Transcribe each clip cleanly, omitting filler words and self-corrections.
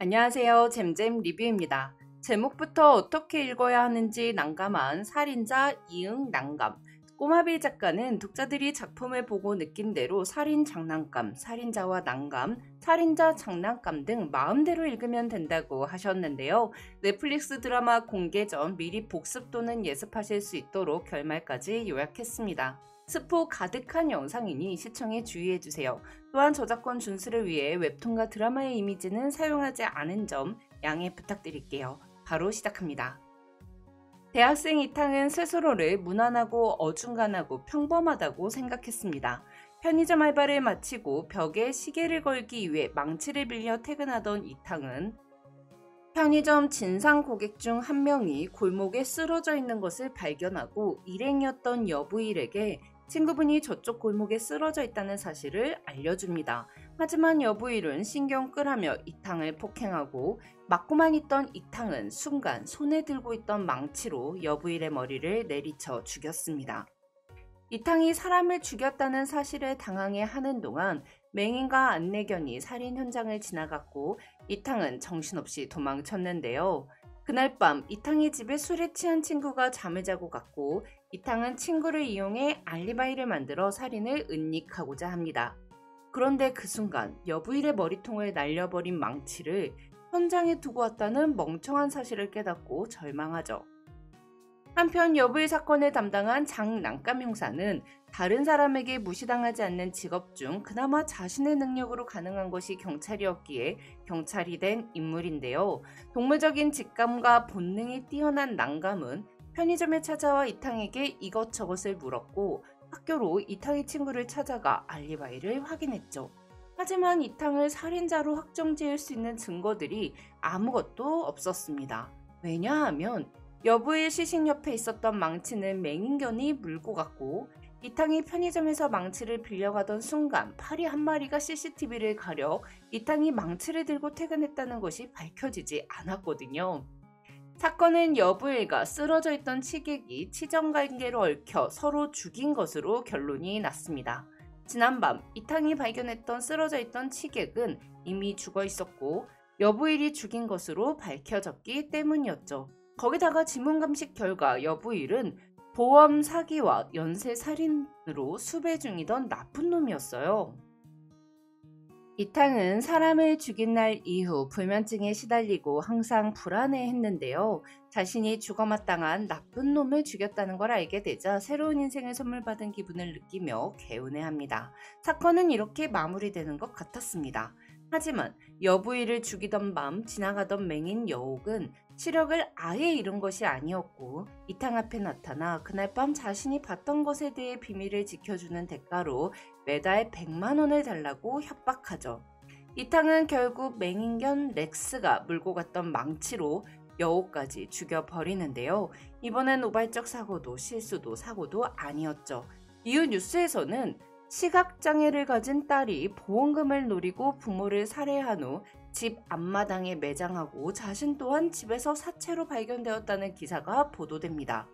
안녕하세요. 잼잼 리뷰입니다. 제목부터 어떻게 읽어야 하는지 난감한 살인자 이응 난감. 꼬마비 작가는 독자들이 작품을 보고 느낀 대로 살인 장난감, 살인자와 난감, 살인자 장난감 등 마음대로 읽으면 된다고 하셨는데요. 넷플릭스 드라마 공개 전 미리 복습 또는 예습하실 수 있도록 결말까지 요약했습니다. 스포 가득한 영상이니 시청에 주의해주세요. 또한 저작권 준수를 위해 웹툰과 드라마의 이미지는 사용하지 않은 점 양해 부탁드릴게요. 바로 시작합니다. 대학생 이탕은 스스로를 무난하고 어중간하고 평범하다고 생각했습니다. 편의점 알바를 마치고 벽에 시계를 걸기 위해 망치를 빌려 퇴근하던 이탕은 편의점 진상 고객 중 한 명이 골목에 쓰러져 있는 것을 발견하고 일행이었던 여부일에게 친구분이 저쪽 골목에 쓰러져 있다는 사실을 알려줍니다. 하지만 여부일은 신경 끄라며 이탕을 폭행하고 맞고만 있던 이탕은 순간 손에 들고 있던 망치로 여부일의 머리를 내리쳐 죽였습니다. 이탕이 사람을 죽였다는 사실에 당황해 하는 동안 맹인과 안내견이 살인 현장을 지나갔고 이탕은 정신없이 도망쳤는데요. 그날 밤 이탕의 집에 술에 취한 친구가 잠을 자고 갔고 이탕은 친구를 이용해 알리바이를 만들어 살인을 은닉하고자 합니다. 그런데 그 순간 여부일의 머리통을 날려버린 망치를 현장에 두고 왔다는 멍청한 사실을 깨닫고 절망하죠. 한편 여부일 사건을 담당한 장난감 형사는 다른 사람에게 무시당하지 않는 직업 중 그나마 자신의 능력으로 가능한 것이 경찰이었기에 경찰이 된 인물인데요. 동물적인 직감과 본능이 뛰어난 난감은 편의점에 찾아와 이탕에게 이것저것을 물었고 학교로 이탕의 친구를 찾아가 알리바이를 확인했죠. 하지만 이탕을 살인자로 확정지을 수 있는 증거들이 아무것도 없었습니다. 왜냐하면 여부일 시신 옆에 있었던 망치는 맹인견이 물고 갔고 이탕이 편의점에서 망치를 빌려가던 순간 파리 한 마리가 CCTV를 가려 이탕이 망치를 들고 퇴근했다는 것이 밝혀지지 않았거든요. 사건은 여부일과 쓰러져 있던 취객이 치정관계로 얽혀 서로 죽인 것으로 결론이 났습니다. 지난밤 이탕이 발견했던 쓰러져 있던 취객은 이미 죽어 있었고 여부일이 죽인 것으로 밝혀졌기 때문이었죠. 거기다가 지문감식 결과 여부일은 보험 사기와 연쇄살인으로 수배 중이던 나쁜 놈이었어요. 이탕은 사람을 죽인 날 이후 불면증에 시달리고 항상 불안해했는데요. 자신이 죽어마땅한 나쁜 놈을 죽였다는 걸 알게 되자 새로운 인생을 선물 받은 기분을 느끼며 개운해합니다. 사건은 이렇게 마무리되는 것 같았습니다. 하지만 여부일을 죽이던 밤 지나가던 맹인 여옥은 시력을 아예 잃은 것이 아니었고 이탕 앞에 나타나 그날 밤 자신이 봤던 것에 대해 비밀을 지켜주는 대가로 매달 100만 원을 달라고 협박하죠. 이탕은 결국 맹인견 렉스가 물고 갔던 망치로 여옥까지 죽여버리는데요. 이번엔 우발적 사고도 실수도 사고도 아니었죠. 이후 뉴스에서는 시각장애를 가진 딸이 보험금을 노리고 부모를 살해한 후 집 앞마당에 매장하고 자신 또한 집에서 사체로 발견되었다는 기사가 보도됩니다.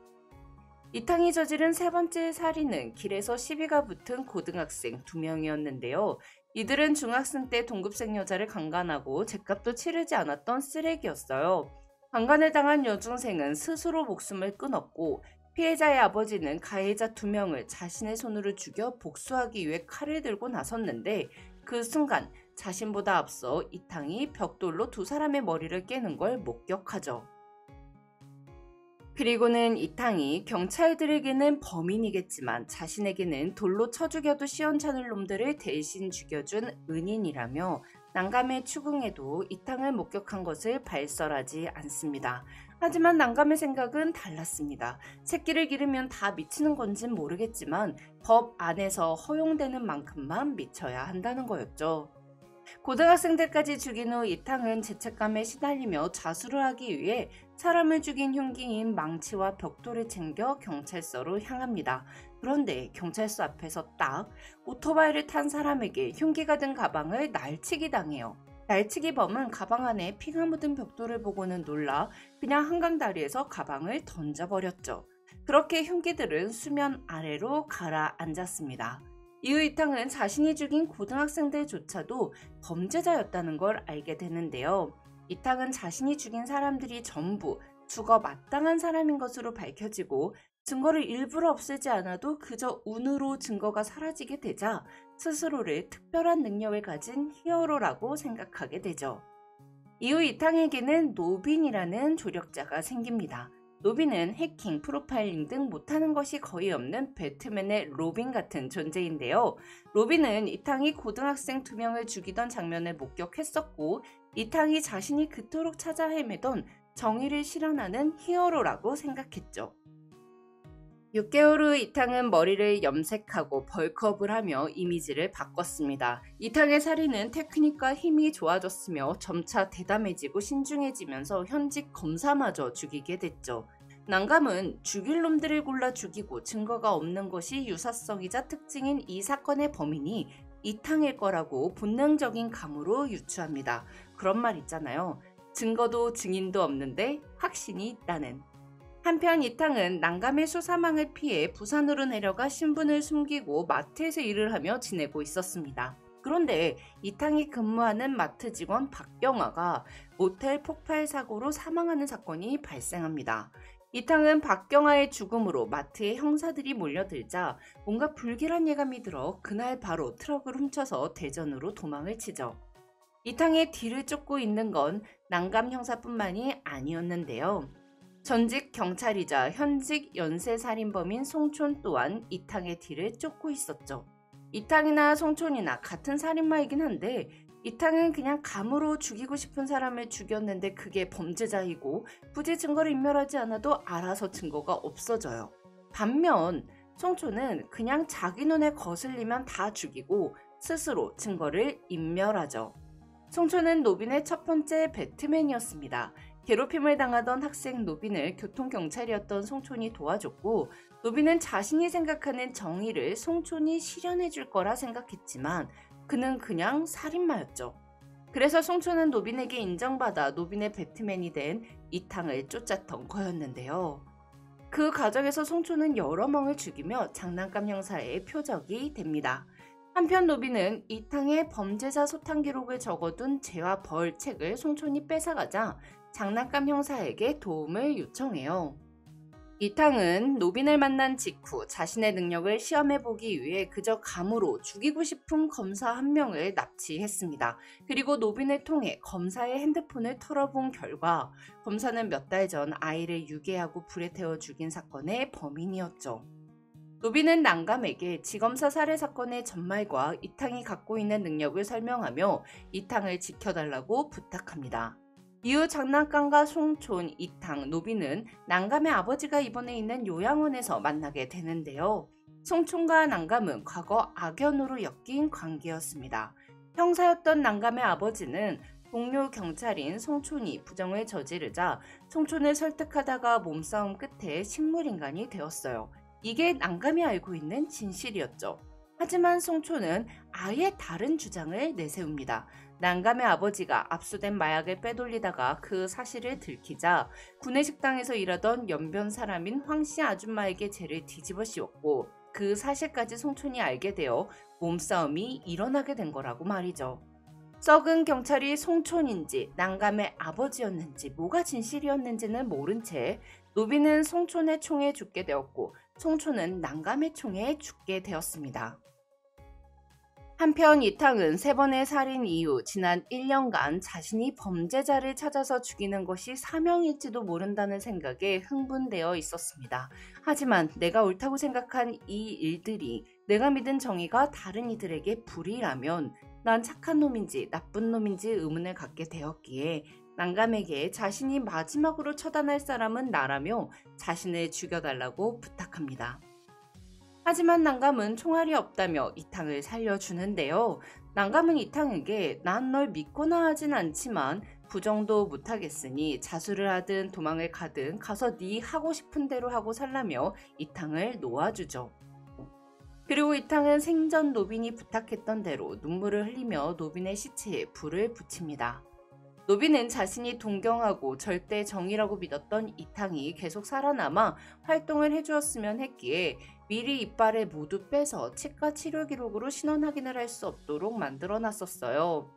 이탕이 저지른 세 번째 살인은 길에서 시비가 붙은 고등학생 2명이었는데요. 이들은 중학생 때 동급생 여자를 강간하고 죗값도 치르지 않았던 쓰레기였어요. 강간을 당한 여중생은 스스로 목숨을 끊었고 피해자의 아버지는 가해자 2명을 자신의 손으로 죽여 복수하기 위해 칼을 들고 나섰는데 그 순간 자신보다 앞서 이탕이 벽돌로 2사람의 머리를 깨는 걸 목격하죠. 그리고는 이탕이 경찰들에게는 범인이겠지만 자신에게는 돌로 쳐 죽여도 시원찮을 놈들을 대신 죽여준 은인이라며 난감의 추궁에도 이탕을 목격한 것을 발설하지 않습니다. 하지만 난감의 생각은 달랐습니다. 새끼를 기르면 다 미치는 건진 모르겠지만 법 안에서 허용되는 만큼만 미쳐야 한다는 거였죠. 고등학생들까지 죽인 후 이탕은 죄책감에 시달리며 자수를 하기 위해 사람을 죽인 흉기인 망치와 벽돌을 챙겨 경찰서로 향합니다. 그런데 경찰서 앞에서 딱 오토바이를 탄 사람에게 흉기가 든 가방을 날치기 당해요. 날치기범은 가방 안에 피가 묻은 벽돌을 보고는 놀라 그냥 한강다리에서 가방을 던져버렸죠. 그렇게 흉기들은 수면 아래로 가라앉았습니다. 이후 이탕은 자신이 죽인 고등학생들조차도 범죄자였다는 걸 알게 되는데요. 이탕은 자신이 죽인 사람들이 전부 죽어 마땅한 사람인 것으로 밝혀지고 증거를 일부러 없애지 않아도 그저 운으로 증거가 사라지게 되자 스스로를 특별한 능력을 가진 히어로라고 생각하게 되죠. 이후 이탕에게는 노빈이라는 조력자가 생깁니다. 노빈은 해킹, 프로파일링 등 못하는 것이 거의 없는 배트맨의 로빈 같은 존재인데요. 로빈은 이탕이 고등학생 2명을 죽이던 장면을 목격했었고 이탕이 자신이 그토록 찾아 헤매던 정의를 실현하는 히어로라고 생각했죠. 6개월 후 이탕은 머리를 염색하고 벌크업을 하며 이미지를 바꿨습니다. 이탕의 살인은 테크닉과 힘이 좋아졌으며 점차 대담해지고 신중해지면서 현직 검사마저 죽이게 됐죠. 난감은 죽일 놈들을 골라 죽이고 증거가 없는 것이 유사성이자 특징인 이 사건의 범인이 이탕일 거라고 본능적인 감으로 유추합니다. 그런 말 있잖아요. 증거도 증인도 없는데 확신이 있다는. 한편 이탕은 난감의 수사망을 피해 부산으로 내려가 신분을 숨기고 마트에서 일을 하며 지내고 있었습니다. 그런데 이탕이 근무하는 마트 직원 박경아가 모텔 폭발 사고로 사망하는 사건이 발생합니다. 이탕은 박경아의 죽음으로 마트에 형사들이 몰려들자 뭔가 불길한 예감이 들어 그날 바로 트럭을 훔쳐서 대전으로 도망을 치죠. 이탕의 뒤를 쫓고 있는 건 난감 형사뿐만이 아니었는데요. 전직 경찰이자 현직 연쇄살인범인 송촌 또한 이탕의 뒤를 쫓고 있었죠. 이탕이나 송촌이나 같은 살인마이긴 한데 이탕은 그냥 감으로 죽이고 싶은 사람을 죽였는데 그게 범죄자이고 굳이 증거를 인멸하지 않아도 알아서 증거가 없어져요. 반면 송촌은 그냥 자기 눈에 거슬리면 다 죽이고 스스로 증거를 인멸하죠. 송촌은 노빈의 첫 번째 배트맨이었습니다. 괴롭힘을 당하던 학생 노빈을 교통경찰이었던 송촌이 도와줬고 노빈은 자신이 생각하는 정의를 송촌이 실현해 줄 거라 생각했지만 그는 그냥 살인마였죠. 그래서 송촌은 노빈에게 인정받아 노빈의 배트맨이 된 이탕을 쫓았던 거였는데요. 그 과정에서 송촌은 여러 명을 죽이며 장난감 형사의 표적이 됩니다. 한편 노빈은 이탕의 범죄자 소탕 기록을 적어둔 죄와 벌 책을 송촌이 뺏어가자 장난감 형사에게 도움을 요청해요. 이탕은 노빈을 만난 직후 자신의 능력을 시험해보기 위해 그저 감으로 죽이고 싶은 검사 한 명을 납치했습니다. 그리고 노빈을 통해 검사의 핸드폰을 털어본 결과 검사는 몇 달 전 아이를 유괴하고 불에 태워 죽인 사건의 범인이었죠. 노빈은 난감에게 지검사 살해 사건의 전말과 이탕이 갖고 있는 능력을 설명하며 이탕을 지켜달라고 부탁합니다. 이후 장난감과 송촌, 이탕, 노빈은 난감의 아버지가 입원해 있는 요양원에서 만나게 되는데요. 송촌과 난감은 과거 악연으로 엮인 관계였습니다. 형사였던 난감의 아버지는 동료 경찰인 송촌이 부정을 저지르자 송촌을 설득하다가 몸싸움 끝에 식물인간이 되었어요. 이게 난감이 알고 있는 진실이었죠. 하지만 송초는 아예 다른 주장을 내세웁니다. 난감의 아버지가 압수된 마약을 빼돌리다가 그 사실을 들키자 구내식당에서 일하던 연변 사람인 황씨 아줌마에게 죄를 뒤집어 씌웠고 그 사실까지 송촌이 알게 되어 몸싸움이 일어나게 된 거라고 말이죠. 썩은 경찰이 송촌인지 난감의 아버지였는지 뭐가 진실이었는지는 모른 채 노빈은 송촌의 총에 죽게 되었고 송촌은 난감의 총에 죽게 되었습니다. 한편 이탕은 3번의 살인 이후 지난 1년간 자신이 범죄자를 찾아서 죽이는 것이 사명일지도 모른다는 생각에 흥분되어 있었습니다. 하지만 내가 옳다고 생각한 이 일들이 내가 믿은 정의가 다른 이들에게 불이라면 난 착한 놈인지 나쁜 놈인지 의문을 갖게 되었기에 난감에게 자신이 마지막으로 처단할 사람은 나라며 자신을 죽여달라고 부탁합니다. 하지만 난감은 총알이 없다며 이탕을 살려주는데요. 난감은 이탕에게 난 널 믿거나 하진 않지만 부정도 못하겠으니 자수를 하든 도망을 가든 가서 네 하고 싶은 대로 하고 살라며 이탕을 놓아주죠. 그리고 이탕은 생전 노빈이 부탁했던 대로 눈물을 흘리며 노빈의 시체에 불을 붙입니다. 노빈은 자신이 동경하고 절대 정의라고 믿었던 이탕이 계속 살아남아 활동을 해주었으면 했기에 미리 이빨을 모두 빼서 치과 치료 기록으로 신원 확인을 할 수 없도록 만들어놨었어요.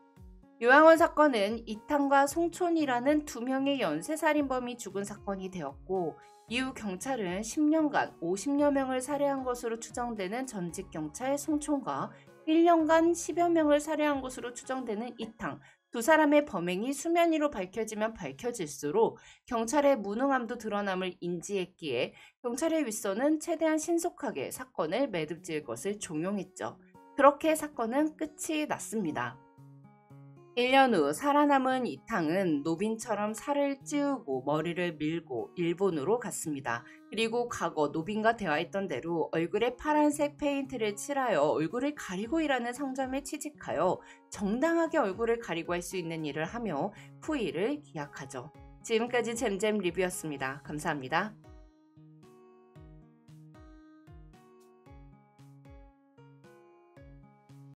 요양원 사건은 이탕과 송촌이라는 두 명의 연쇄살인범이 죽은 사건이 되었고, 이후 경찰은 10년간 50여 명을 살해한 것으로 추정되는 전직 경찰 송촌과 1년간 10여 명을 살해한 것으로 추정되는 이탕, 두 사람의 범행이 수면 위로 밝혀지면 밝혀질수록 경찰의 무능함도 드러남을 인지했기에 경찰의 윗선은 최대한 신속하게 사건을 매듭지을 것을 종용했죠. 그렇게 사건은 끝이 났습니다. 1년 후 살아남은 이탕은 노빈처럼 살을 찌우고 머리를 밀고 일본으로 갔습니다. 그리고 과거 노빈과 대화했던 대로 얼굴에 파란색 페인트를 칠하여 얼굴을 가리고 일하는 상점에 취직하여 정당하게 얼굴을 가리고 할 수 있는 일을 하며 후일을 기약하죠. 지금까지 잼잼 리뷰였습니다. 감사합니다.